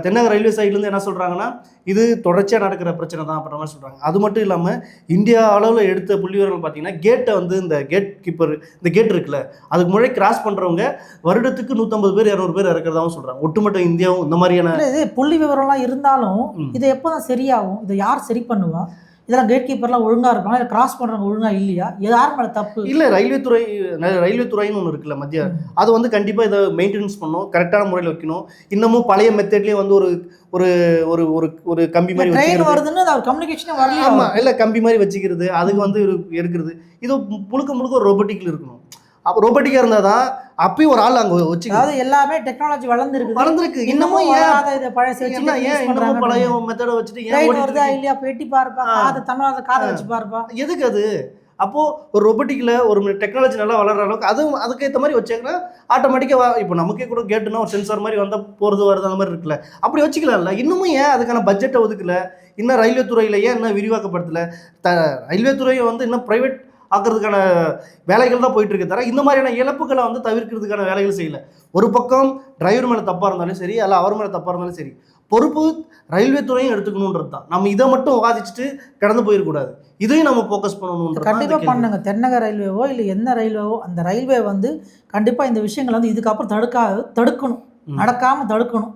தென்னக ரயில்வே சைட்லேருந்து என்ன சொல்கிறாங்கன்னா இது தொடர்ச்சியாக நடக்கிற பிரச்சனை தான் அப்படின்ற மாதிரி சொல்கிறாங்க. அது மட்டும் இல்லாமல் இந்தியா அளவில் எடுத்த புள்ளிவிவரங்கள் பார்த்தீங்கன்னா கேட்டை வந்து இந்த கேட் கீப்பர் இந்த கேட் இருக்குல்ல அதுக்கு முன்னாடி கிராஸ் பண்ணுறவங்க வருடத்துக்கு 150 பேர் 200 பேர் இறக்கிறதாவும் சொல்கிறாங்க. ஒட்டுமொத்த இந்தியாவும் இந்த மாதிரியான இது புள்ளி விவரம்லாம் இருந்தாலும் இது எப்போ தான் சரியாகும்? இதை யார் சரி பண்ணுவா? இதெல்லாம் கேட் கீப்பர்லாம் ஒழுங்காக இருப்பாங்க, இல்லை கிராஸ் பண்ணுறவங்க ஒழுங்காக இல்லையா? யார் மேலே தப்பு? இல்லை ரயில்வே துறைன்னு ஒன்று இருக்குல்ல மத்திய, அது வந்து கண்டிப்பாக இதை மெயின்டெனன்ஸ் பண்ணணும், கரெக்டான முறையில் வைக்கணும். இன்னமும் பழைய மெத்தட்லேயே வந்து ஒரு ஒரு ஒரு ஒரு ஒரு கம்பி மாதிரி ட்ரெயின் வருதுன்னு அது கம்யூனிகேஷனே வரல. ஆமாம், இல்லை கம்பி மாதிரி வச்சுக்கிறது, அதுக்கு வந்து எடுக்கிறது, இது முழுக்க ஒரு ரோபோட்டிக்கில் இருக்கணும். அப்போ ரோபோட்டிக்காக இருந்தால் தான் அப்பயும் ஒரு ஆள் அங்கே வச்சு, அதாவது எல்லாமே டெக்னாலஜி வளர்ந்துருக்கு. இன்னமும் இதை பழைய இன்னமும் பழைய மெத்தடை வச்சுட்டு ஏன் வருதா இல்லையா பெட்டி பாருப்பா, காதை தமிழாத காதை வச்சு பாருப்பா, எதுக்கு அது? அப்போது ஒரு ரொபோட்டிக்கில் ஒரு டெக்னாலஜி நல்லா வளர்கிற அளவுக்கு அதுக்கேற்ற மாதிரி வச்சாங்கன்னா ஆட்டோமேட்டிக்காக இப்போ நமக்கே கூட கேட்டுனா ஒரு சென்சார் மாதிரி வந்தால் போகிறது வருது அந்த மாதிரி இருக்குல்ல, அப்படி வச்சுக்கலாம்ல. இன்னமும் ஏன் அதுக்கான பட்ஜெட்டை ஒதுக்கல? இன்னும் ரயில்வே துறையில் ஏன் இன்னும் விரிவாக்கப்படுத்தலை? ரயில்வே துறையை வந்து இன்னும் ப்ரைவேட் ஆக்கிறதுக்கான வேலைகள் தான் போயிட்டு இருக்கு தவிர இந்த மாதிரியான இழப்புகளை வந்து தவிர்க்கிறதுக்கான வேலைகள் செய்யலை. ஒரு பக்கம் டிரைவர் மேலே தப்பாக இருந்தாலும் சரி, அல்ல அவர் மேலே தப்பாக இருந்தாலும் சரி, பொறுப்பு ரயில்வே துறையும் எடுத்துக்கணுன்றது தான். நம்ம இதை மட்டும் வாதிச்சுட்டு கடந்து போயிடக்கூடாது, இதையும் நம்ம ஃபோக்கஸ் பண்ணணுன்றது கண்டிப்பாக பண்ணுங்க. தென்னக ரயில்வேவோ இல்லை என்ன ரயில்வேவோ அந்த ரயில்வே வந்து கண்டிப்பாக இந்த விஷயங்களை வந்து இதுக்கப்புறம் தடுக்கணும், நடக்காமல் தடுக்கணும்.